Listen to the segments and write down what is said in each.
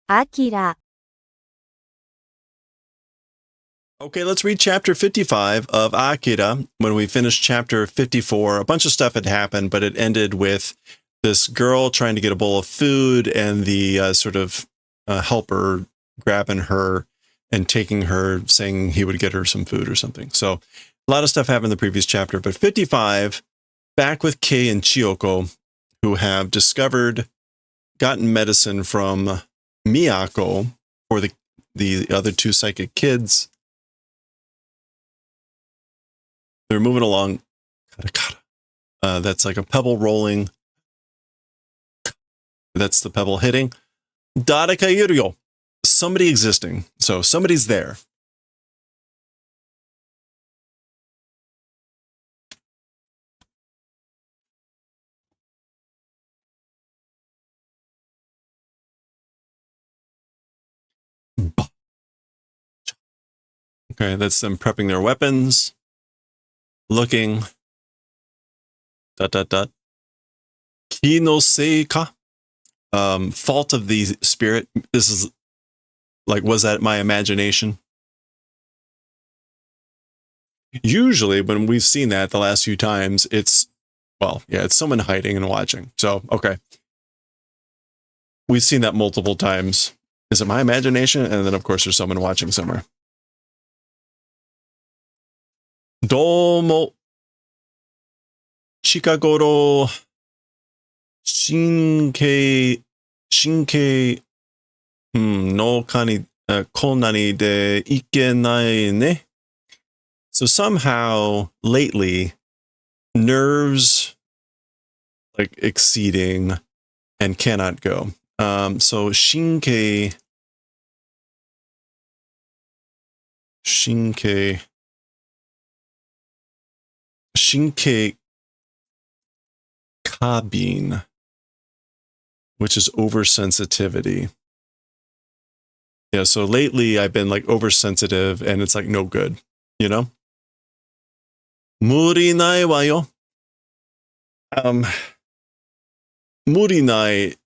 Akira. Okay, let's read chapter 55 of Akira. When we finished chapter 54, a bunch of stuff had happened, but it ended with this girl trying to get a bowl of food and the sort of helper grabbing her and taking her, saying he would get her some food or something. So a lot of stuff happened in the previous chapter, but 55, back with Kei and Chiyoko, who have gotten medicine from Miyako for the other two psychic kids. They're moving along. That's like a pebble rolling. That's the pebble hitting. Dareka iru. Somebody existing. So somebody's there. Okay, that's them prepping their weapons. Looking. ... Ki no seika. Fault of the spirit. This is like, was that my imagination? Usually when we've seen that the last few times, it's someone hiding and watching. So, okay. We've seen that multiple times. Is it my imagination? And then, of course, there's someone watching somewhere. Domo Chikagoro Shinkei no kani konani de ikenai ne. So somehow lately, nerves like exceeding and cannot go. So Shinkei kabin, which is oversensitivity. Yeah, so lately I've been like oversensitive and it's like no good, you know? Murinai wa yo. Murinai,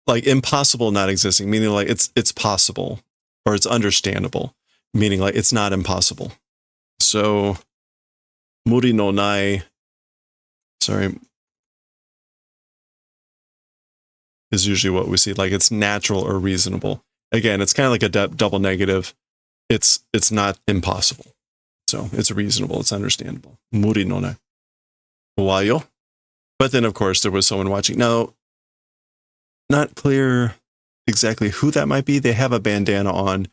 like impossible not existing, meaning like it's possible or it's understandable, meaning like it's not impossible. So muri no nai, is usually what we see, like it's natural or reasonable. Again, it's kind of like a double negative. It's not impossible. So it's reasonable, it's understandable. Muri no nai wa yo. But then, of course, there was someone watching. Now, not clear exactly who that might be. They have a bandana on,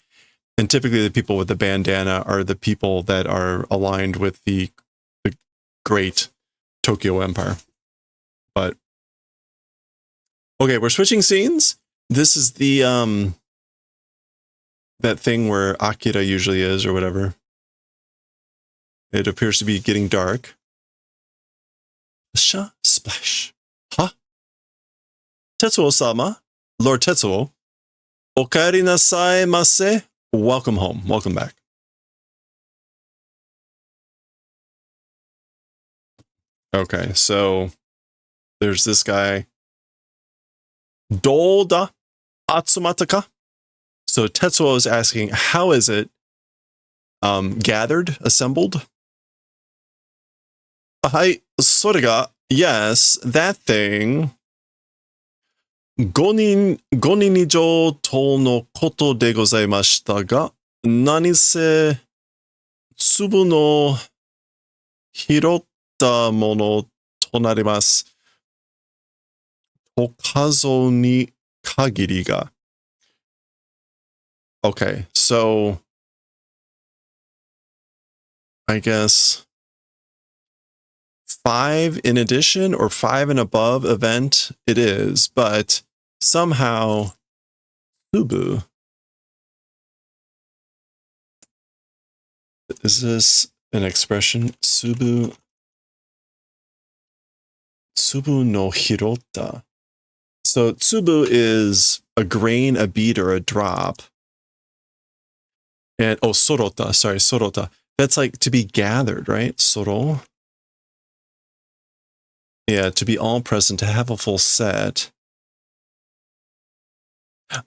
and typically the people with the bandana are the people that are aligned with the great Tokyo Empire. But okay, we're switching scenes. This is the that thing where Akira usually is, or whatever. It appears to be getting dark. Splash. Huh? Tetsuo-sama, Lord Tetsuo, okaeri nasai mase. Welcome home. Welcome back. Okay, so there's this guy. Douda atsumataka. So Tetsuo is asking, how is it gathered, assembled? Hai, sore ga, yes, that thing. 5人以上とのことでございましたが、何せ粒の拾ったものとなります。と数に限りが。Okay, so I guess 5 in addition or 5 and above event it is, but somehow Tsubu. Is this an expression? Tsubu no hirota. So tsubu is a grain, a bead, or a drop. And sorota. That's like to be gathered, right? Soro. Yeah, to be all present, to have a full set.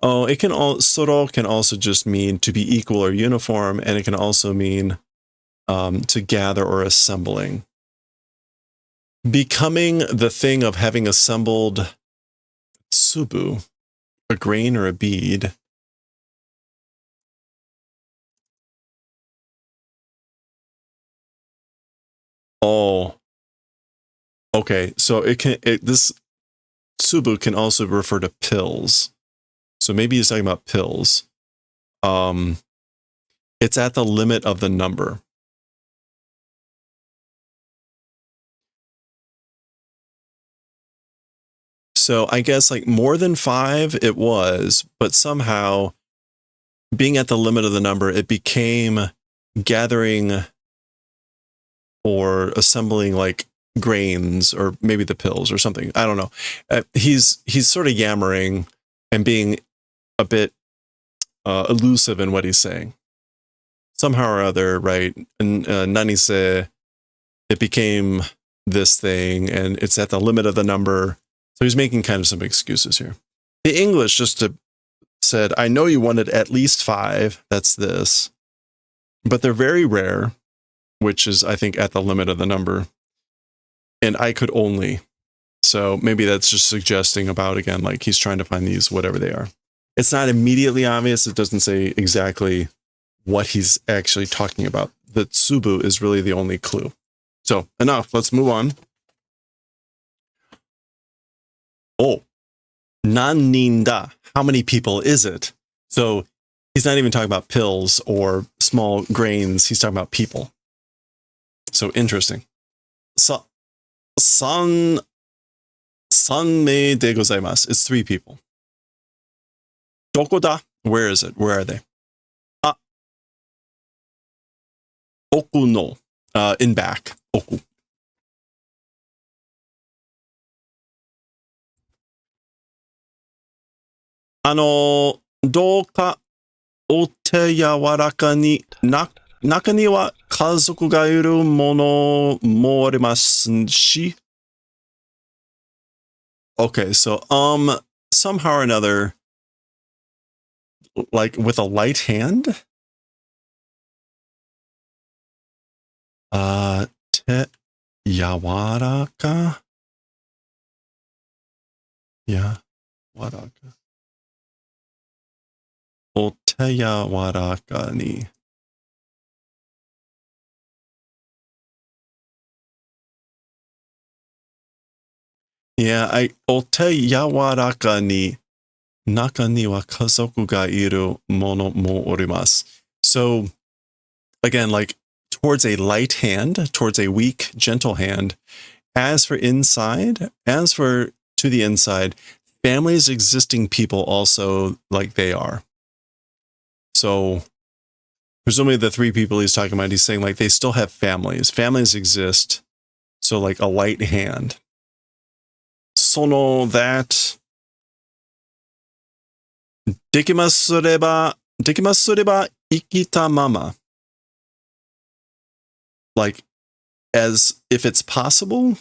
Oh, it can all soro can also just mean to be equal or uniform, and it can also mean to gather or assembling. Becoming the thing of having assembled tsubu, a grain or a bead. Oh, okay. So this tsubu can also refer to pills. So maybe he's talking about pills. It's at the limit of the number. So I guess like more than 5 it was, but somehow being at the limit of the number, it became gathering or assembling like grains or maybe the pills or something. I don't know. He's sort of yammering and being a bit elusive in what he's saying. Somehow or other, right? And Nanise, it became this thing and it's at the limit of the number. So he's making kind of some excuses here. The English said, I know you wanted at least 5. That's this. But they're very rare, which is, I think, at the limit of the number. And I could only. So maybe that's just suggesting about, again, like he's trying to find these, whatever they are. It's not immediately obvious. It doesn't say exactly what he's actually talking about. The tsubu is really the only clue. So enough. Let's move on. Oh, nannin da. How many people is it? So he's not even talking about pills or small grains. He's talking about people. So interesting. So, sanmei de gozaimasu. It's 3 people. Doko da? Where is it? Where are they? Ah. Oku no. In back. Oku. Douka o te yawaraka ni naka ni wa kazoku ga iru mono mo arimasu shi? Okay, so somehow or another, like with a light hand? Te yawaraka? Yawaraka. O te yawaraka ni. Yeah, o te yawaraka ni naka ni wa kazoku ga iru mono mo orimasu. So, again, like towards a light hand, towards a weak, gentle hand. As for inside, as for to the inside, families existing people also like they are. So, presumably the 3 people he's talking about, he's saying like they still have families. Families exist. So, like a light hand. Sono that. Dekimasu reba ikita mama. Like, as if it's possible,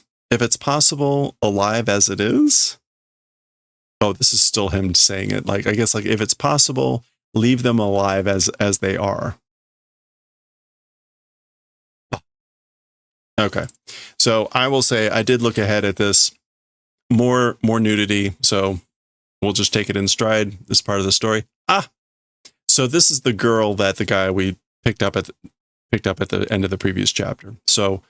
alive as it is. Oh, this is still him saying it. Like, I guess, like, if it's possible, leave them alive as they are. Okay. So I will say I did look ahead at this. More nudity. So we'll just take it in stride. This part of the story. So this is the girl that the guy we picked up at the end of the previous chapter. So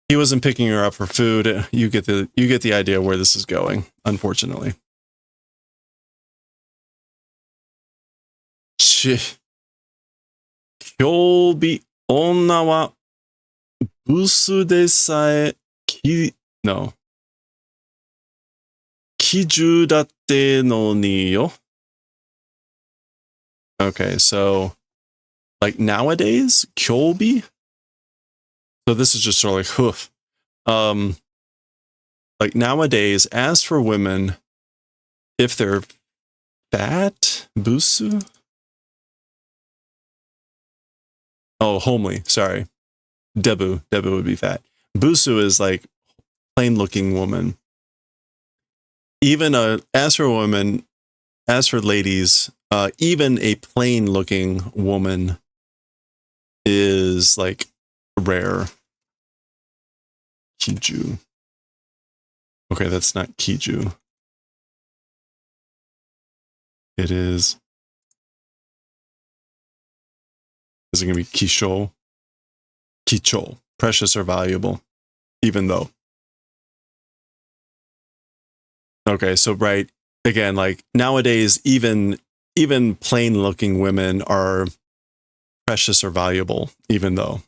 he wasn't picking her up for food. You get the idea where this is going, unfortunately. Kyobi onna wa busu de sae kiju datte no ni yo. Okay, so like nowadays, kyobi. So this is just sort of like hoof. Like nowadays, as for women, if they're fat, busu. Oh, homely. Sorry, debu would be fat. Busu is like plain looking woman. Even as for a woman, as for ladies, even a plain looking woman is like rare. Kiju. Okay, that's not Kiju. It is. Is it going to be Kisho? Kicho. Precious or valuable. Even though. Okay, so right. Again, like nowadays, even plain looking women are precious or valuable, even though.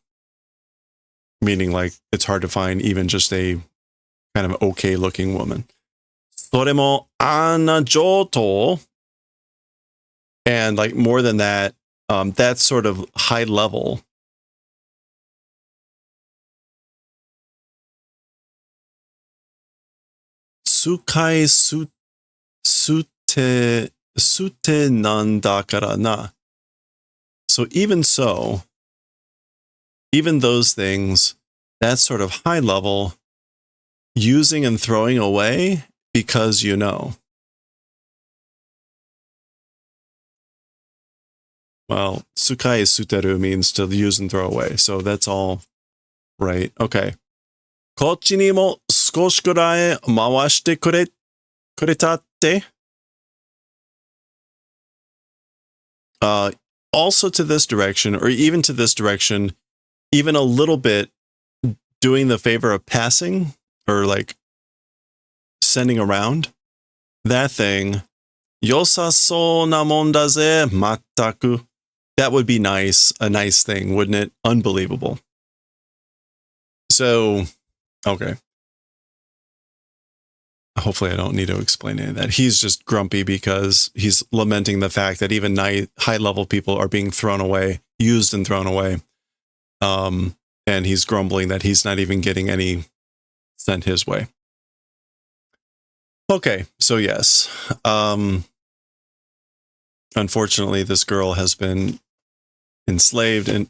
Meaning like it's hard to find even just a kind of okay looking woman. それも穴上等. And like more than that, that's sort of high level. Sukai sute nandakara na. So even so, even those things, that's sort of high level, using and throwing away because you know. Well, sukai suteru means to use and throw away. So that's all right. Okay. こっちにも少しくらい回してくれたって? Also to this direction, or even to this direction, even a little bit doing the favor of passing, or like sending around, that thing, 良さそうなもんだぜ、まったく. That would be nice, a nice thing, wouldn't it? Unbelievable. So, okay. Hopefully I don't need to explain any of that. He's just grumpy because he's lamenting the fact that even high-level people are being thrown away, used and thrown away. And he's grumbling that he's not even getting any sent his way. Okay, so yes. Unfortunately, this girl has been enslaved and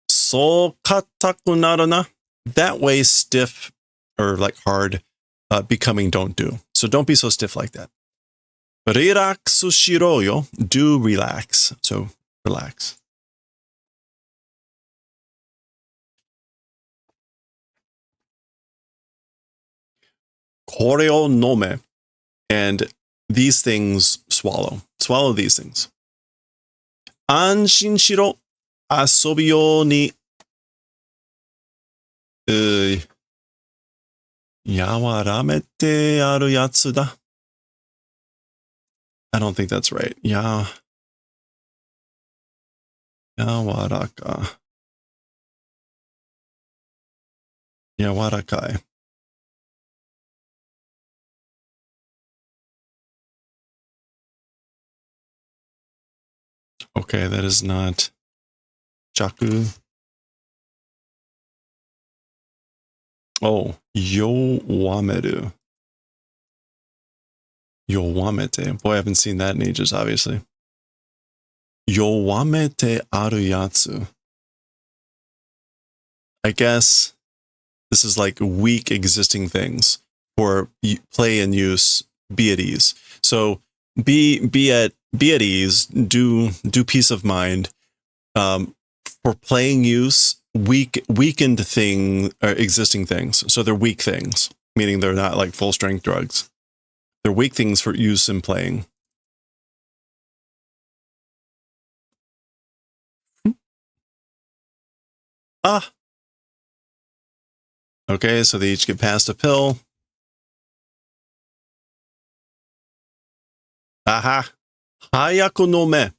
so kataku naru na. That way stiff or like hard, becoming don't do. So don't be so stiff like that. Rirakasu shiro yo. Do relax. So relax. Kore o nome. And these things swallow. Swallow these things. Anshin shiro. Asobi yo ni. Yawaramete aru yatsu da. I don't think that's right. Yawaraka. Yawarakai. Okay, that is not Jaku. Oh, Yowameru. Yowamete. Boy, I haven't seen that in ages, obviously. Yowamete aruyatsu. I guess this is like weak existing things for play and use, be at ease. So be at ease, do peace of mind. For playing use, weakened thing or existing things. So they're weak things, meaning they're not like full strength drugs. They're weak things for use in playing. Ah. Okay, so they each get passed a pill. Aha. Hayaku no me.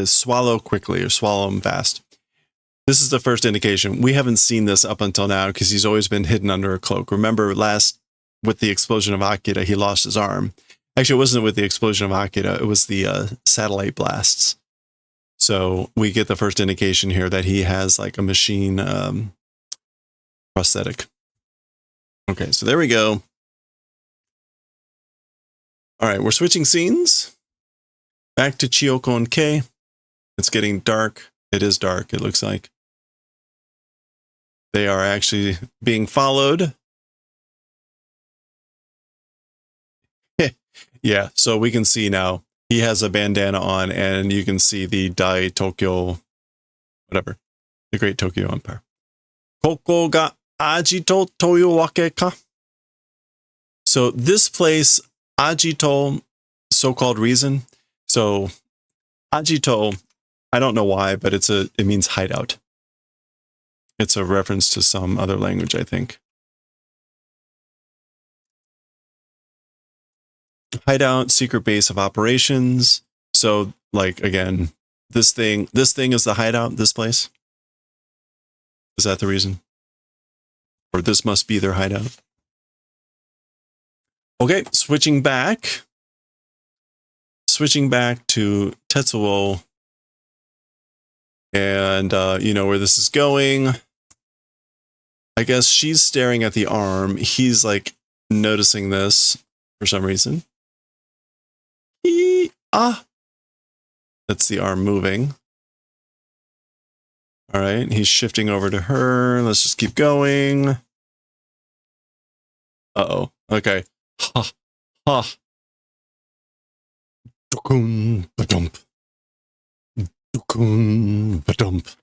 Swallow quickly or swallow them fast. This is the first indication. We haven't seen this up until now because he's always been hidden under a cloak. Remember with the explosion of Akira, he lost his arm. Actually, it wasn't with the explosion of Akira. It was the satellite blasts. So we get the first indication here that he has like a machine prosthetic. Okay, so there we go. All right, we're switching scenes. Back to Chiyoko and Kei. It's getting dark. It is dark, it looks like. They are actually being followed. Yeah, so we can see now. He has a bandana on, and you can see the Dai Tokyo, whatever, the Great Tokyo Empire. Koko ga Ajito toyu wake ka? So this place, Ajito, so-called reason. So Ajito, I don't know why, but it means hideout. It's a reference to some other language, I think. Hideout, secret base of operations. So, like, again, this thing is the hideout, this place. Is that the reason? Or this must be their hideout. Okay, switching back to Tetsuo. And you know where this is going. I guess she's staring at the arm. He's like noticing this for some reason. That's the arm moving. All right, he's shifting over to her. Let's just keep going. Uh-oh. Okay. Ha. Ha. Dukun badump. Dukun badump.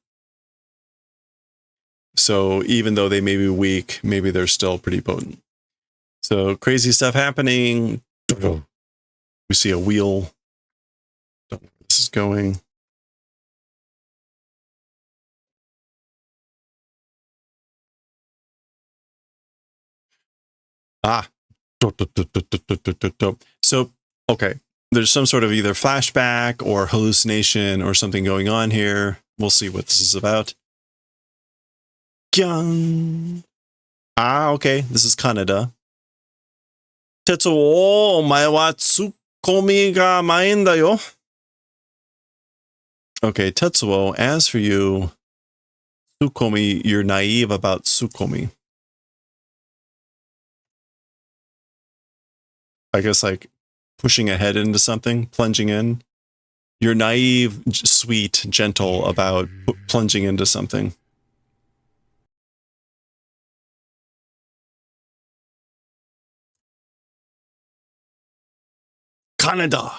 So even though they may be weak, maybe they're still pretty potent. So crazy stuff happening. We see a wheel. Don't know where this is going. So, okay. There's some sort of either flashback or hallucination or something going on here. We'll see what this is about. Okay. This is Canada. Tetsuo, omae wa tsukomi ga main da yo. Okay, Tetsuo, as for you, tsukomi, you're naive about tsukomi. I guess like pushing ahead into something, plunging in. You're naive, sweet, gentle about plunging into something. Canada.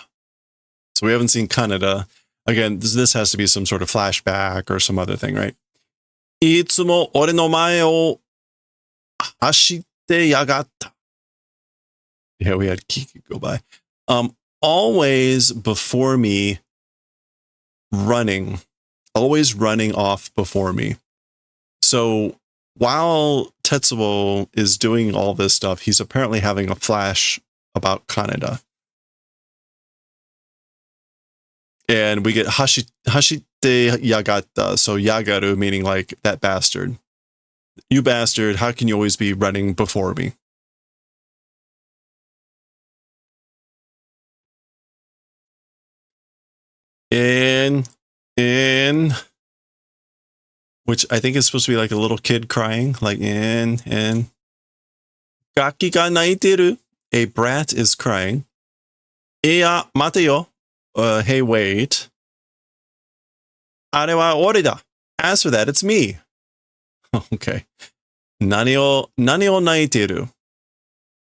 So we haven't seen Canada. Again, this has to be some sort of flashback or some other thing, right? いつも俺の前を走ってやがった. Yeah, we had Kiki go by. Always before me, running. Always running off before me. So while Tetsuo is doing all this stuff, he's apparently having a flash about Canada. And we get hashite yagata, so yagaru meaning like that bastard. You bastard, how can you always be running before me? And which I think is supposed to be like a little kid crying, like and gaki ga naiteru, a brat is crying. Iya mate yo. Hey, wait. Are wa ore da. As for that, it's me. Okay. Nani o naiteru.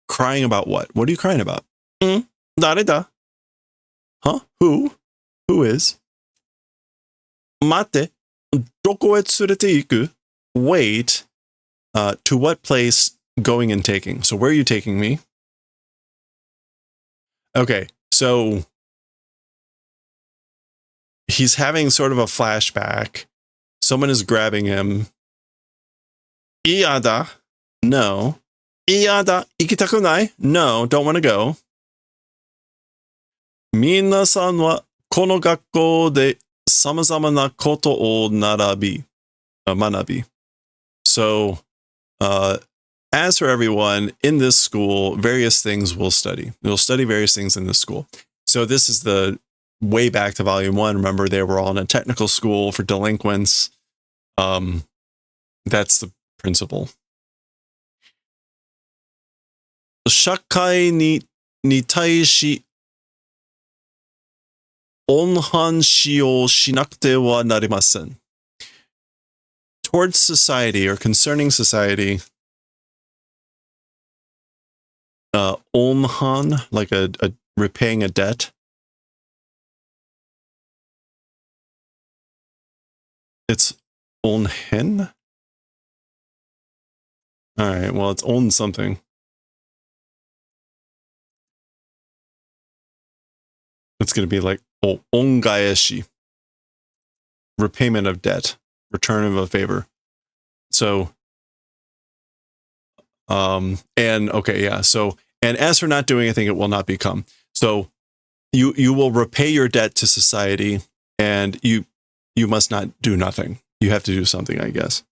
Crying about what? What are you crying about? Dare da? Huh? Who? Who is? Mate. Doko e tsurete iku? Wait. To what place going and taking? So where are you taking me? Okay. So he's having sort of a flashback. Someone is grabbing him. Iyada. No. Iyada. Ikitakunai. No, don't want to go. Minasan wa kono gakkou de samazama na koto o manabi. So, as for everyone in this school, various things we'll study. We'll study various things in this school. So this is the way back to volume 1. Remember, they were all in a technical school for delinquents. That's the principle. Shakai ni taishi onhanshi o shinakute wa narimasen. Towards society or concerning society, onhan, like a repaying a debt. It's onhen? Alright, well, it's on something. It's going to be like ongaeshi. Repayment of debt. Return of a favor. So, and okay, yeah. So, and as for not doing anything, it will not become. So, you will repay your debt to society, and you must not do nothing. You have to do something, I guess.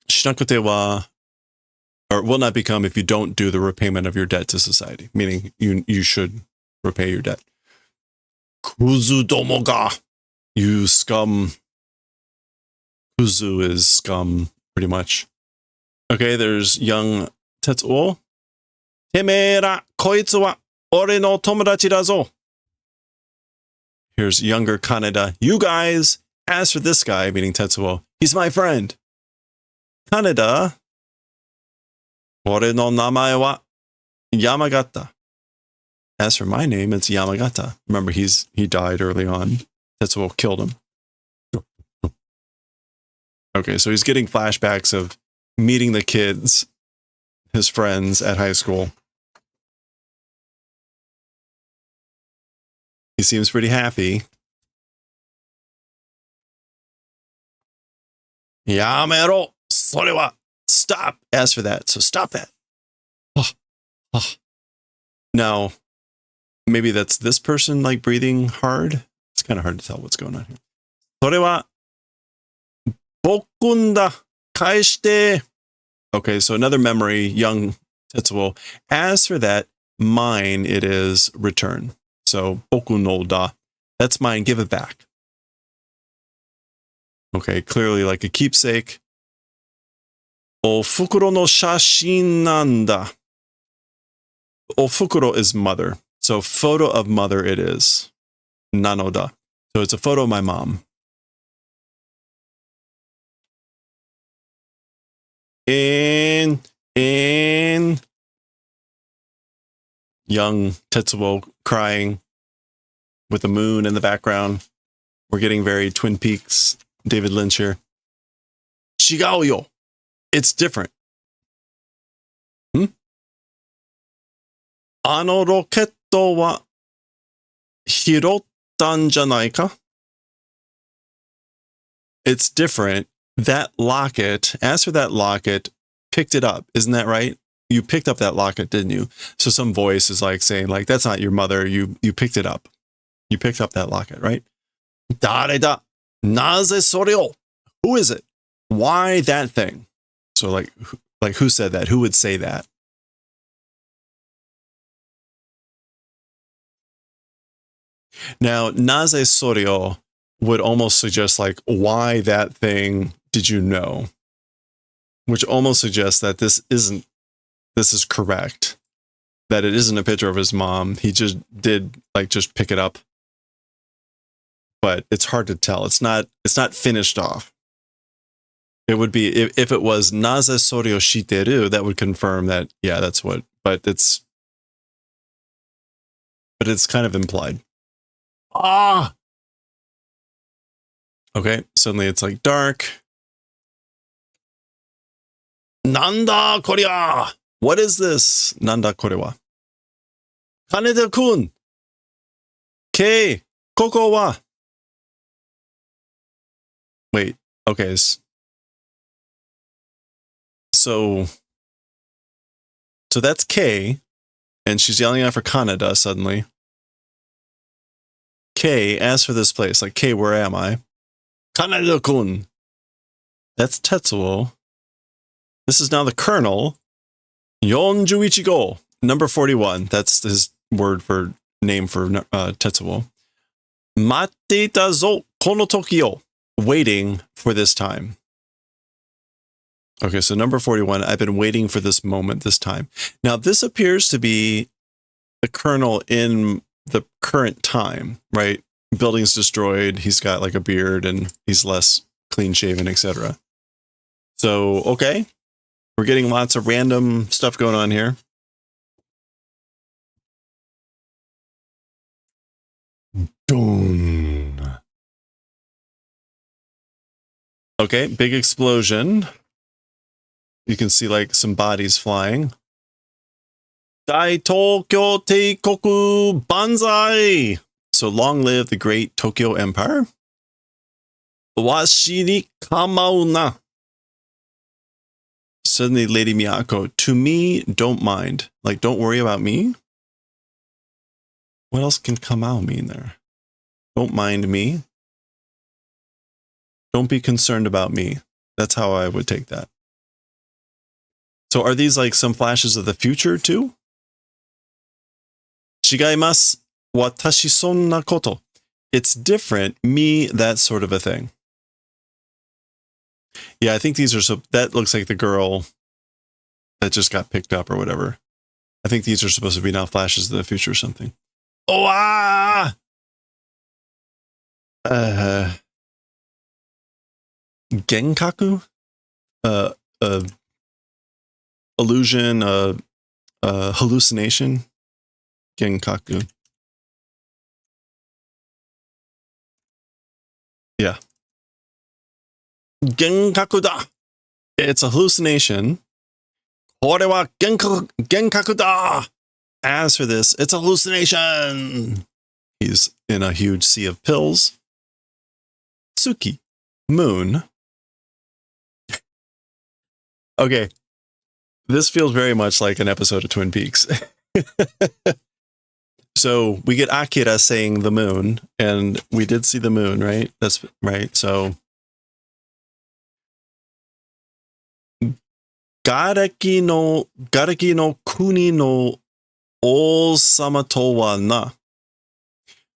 Shinakute wa, or will not become if you don't do the repayment of your debt to society. Meaning, you should repay your debt. Kuzu domo ga, you scum. Kuzu is scum, pretty much. Okay, there's young Tetsuo. Temeera koitsu wa ore no tomodachi da zo. Here's younger Kaneda. You guys, as for this guy, meaning Tetsuo, he's my friend. Kaneda. Ore no namae wa Yamagata. As for my name, it's Yamagata. Remember, he died early on. Tetsuo killed him. Okay, so he's getting flashbacks of meeting the kids, his friends at high school. He seems pretty happy. Yamero, sore wa, stop. As for that, so stop that. Now, maybe that's this person like breathing hard. It's kind of hard to tell what's going on here. Sore wa bokun da, kaeshite. Okay, so another memory, young Tetsuo. As for that, mine, it is return. So, boku no da. That's mine, give it back. Okay, clearly like a keepsake. Ofukuro no shashin nanda. Ofukuro is mother. So, photo of mother it is. Nanoda. So, it's a photo of my mom. And young Tetsuo crying with the moon in the background. We're getting very Twin Peaks, David Lynch here. Chigao yo. It's different. Ano roketto wa hirottan janai ka? It's different. That locket, as for that locket, picked it up. Isn't that right? You picked up that locket, didn't you? So some voice is like saying, like, that's not your mother. You picked it up. You picked up that locket, right? Dare da? Naze soreo? Who is it? Why that thing? So like who said that? Who would say that? Now, naze soreo would almost suggest like, why that thing did you know? Which almost suggests that this is correct. That it isn't a picture of his mom. He just did like just pick it up. But it's hard to tell. It's not finished off. It would be if it was naze soreo shiteru, that would confirm that, yeah, that's what, but it's kind of implied. Okay, suddenly it's like dark. Nanda korea? What is this? Nanda korewa? Kaneda-kun. Kei, koko wa? Wait, okay. So that's Kei, and she's yelling out for Kaneda suddenly. Kei asks for this place, like, Kei, where am I? Kaneda-kun. That's Tetsuo. This is now the Colonel. Yonjuichigo, number 41. That's his name for Tetsuo. Matteita zo kono toki o. Waiting for this time. Okay, so number 41, I've been waiting for this moment, this time. Now, this appears to be the Colonel in the current time, right? Building's destroyed, he's got like a beard, and he's less clean-shaven, etc. So, okay. We're getting lots of random stuff going on here. Okay, big explosion. You can see like some bodies flying. Dai Tokyo Teikoku Banzai! So long live the great Tokyo Empire. Washi ni kamau na. Suddenly, Lady Miyako, to me, don't mind. Like, don't worry about me. What else can kamau mean there? Don't mind me. Don't be concerned about me. That's how I would take that. So are these like some flashes of the future too? Chigaimasu. Watashi sonna koto. It's different. Me, that sort of a thing. Yeah, I think these are that looks like the girl that just got picked up or whatever. I think these are supposed to be now flashes of the future or something. Oh, ah! Genkaku? Illusion, hallucination. Genkaku. Yeah. Genkaku da! It's a hallucination. Kore wa genkaku da! As for this, it's a hallucination. He's in a huge sea of pills. Tsuki. Moon. Okay. This feels very much like an episode of Twin Peaks. So we get Akira saying the moon, and we did see the moon, right? That's right. So Garaki no kuni no osama to wa na.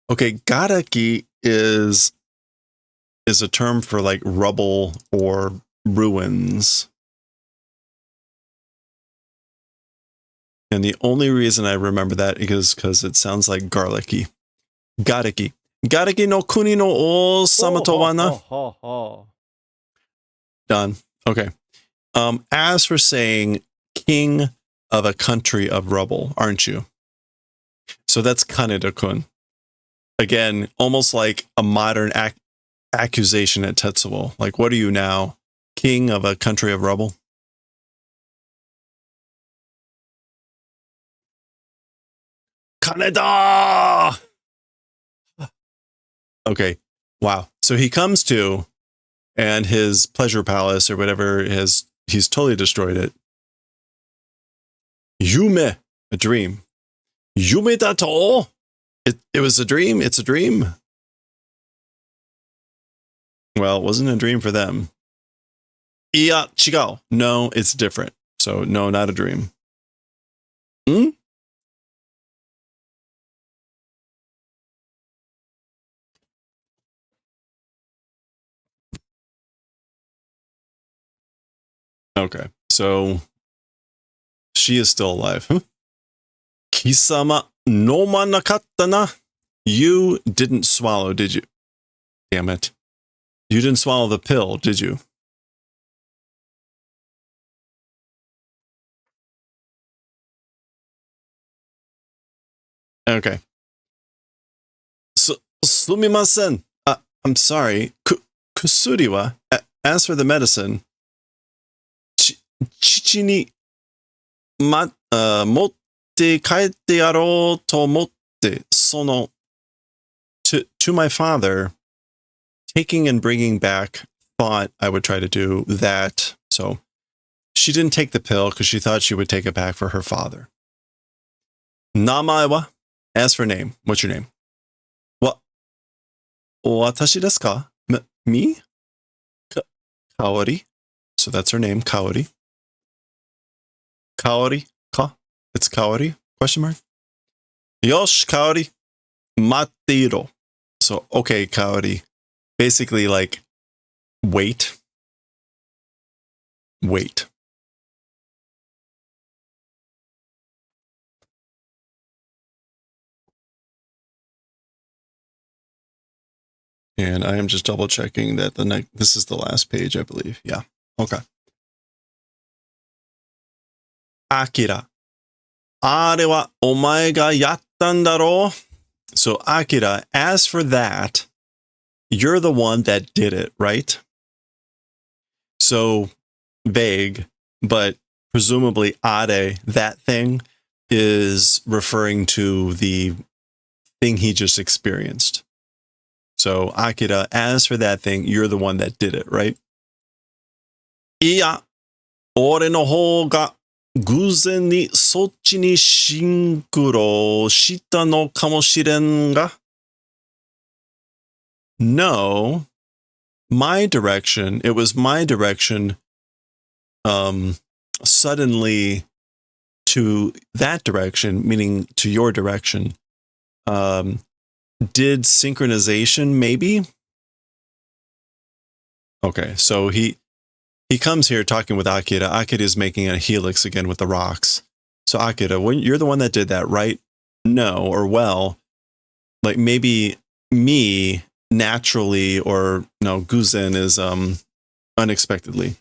Okay, Garaki is a term for like rubble or ruins. And the only reason I remember that is because it sounds like garlicky. Garaki. Garaki no kuni no osama to wa na. Done. Okay. As for saying king of a country of rubble, aren't you? So that's Kaneda-kun. Again, almost like a modern accusation at Tetsuo. Like, what are you now? King of a country of rubble? Kaneda! Okay. Wow. So he comes to, and his pleasure palace or whatever he's totally destroyed it. Yume, a dream. Yume dato? It was a dream. It's a dream. Well, it wasn't a dream for them. Iya, chigao. No, it's different. So no, not a dream. Hmm? Okay, so she is still alive. Kisama no manakatta na. You didn't swallow, did you? Damn it. You didn't swallow the pill, did you? Okay. So, sumimasen. I'm sorry. Kusuri wa. As for the medicine, chichi ni motte kaete yarou to motte, sono, to my father, taking and bringing back, thought I would try to do that. So she didn't take the pill because she thought she would take it back for her father. Namae wa? As for name, what's your name? What? Watashi desu ka? Me? Kaori. So that's her name, Kaori. Kaori ka? It's Kaori? Question mark? Yosh, Kaori. Matteiro. So, okay, Kaori. Basically, like, wait. Wait. And I am just double checking that this is the last page, I believe. Yeah. Okay. Akira. Are wa omae ga yattan daro? So, Akira, as for that, you're the one that did it, right? so vague, but presumably ade, that thing, is referring to the thing he just experienced. So Akira, as for that thing, you're the one that did it, right? Iya, ore no hou ga guzen ni sochi ni shinkuro shita no kamoshiren ga. No, my direction, it was my direction suddenly to that direction, meaning to your direction. Did synchronization maybe? Okay, so he comes here talking with Akira. Akira is making a helix again with the rocks. So Akira, you're the one that did that, right? No, or well, like maybe me naturally, or no, guzen is unexpectedly.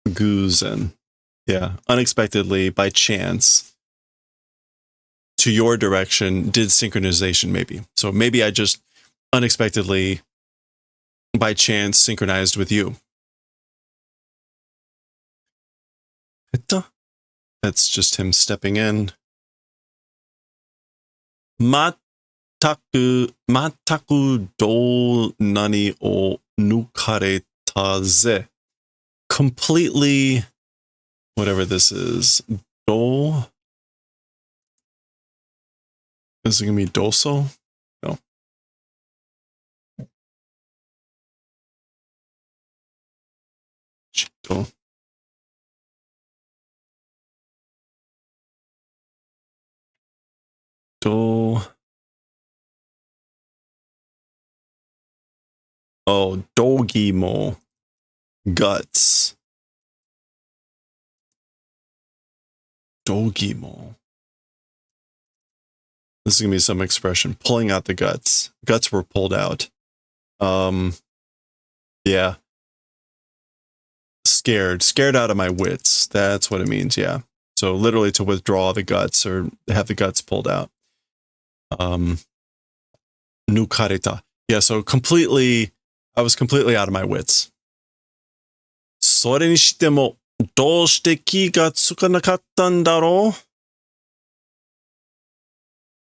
Guzen. Yeah, unexpectedly, by chance, to your direction, did synchronization maybe. So maybe I just unexpectedly, by chance, synchronized with you. That's just him stepping in. Mataku do nani o nukareta ze. Completely, whatever this is, do. Is it going to be doso? No. Chito. Do. Oh, dogimo. Guts. Dogimo. This is going to be some expression. Pulling out the guts. Guts were pulled out. Yeah. Scared out of my wits. That's what it means, yeah. So literally to withdraw the guts or have the guts pulled out. Nukareta. Yeah, so I was completely out of my wits. それにしても、どうして気がつかなかったんだろ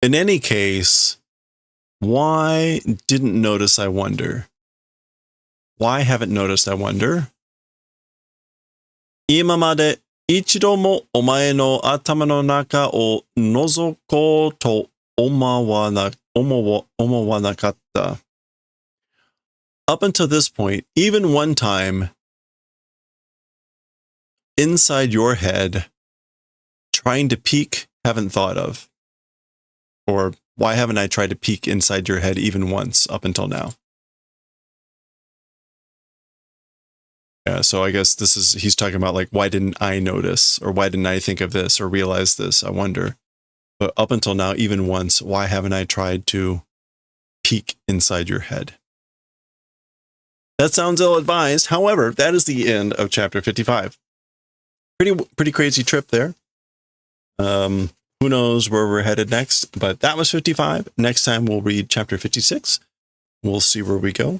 う? In any case, why didn't notice, I wonder? Why haven't noticed, I wonder? 今まで一度もお前の頭の中を覗こうと思わなかった. Up until this point, even one time, inside your head, trying to peek, haven't thought of. Or why haven't I tried to peek inside your head even once up until now? Yeah, so I guess he's talking about like, why didn't I notice? Or why didn't I think of this or realize this? I wonder. But up until now, even once, why haven't I tried to peek inside your head? That sounds ill-advised. However, that is the end of chapter 55. Pretty crazy trip there. Who knows where we're headed next, but that was 55. Next time we'll read chapter 56. We'll see where we go.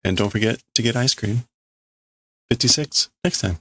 And don't forget to get ice cream. 56 next time.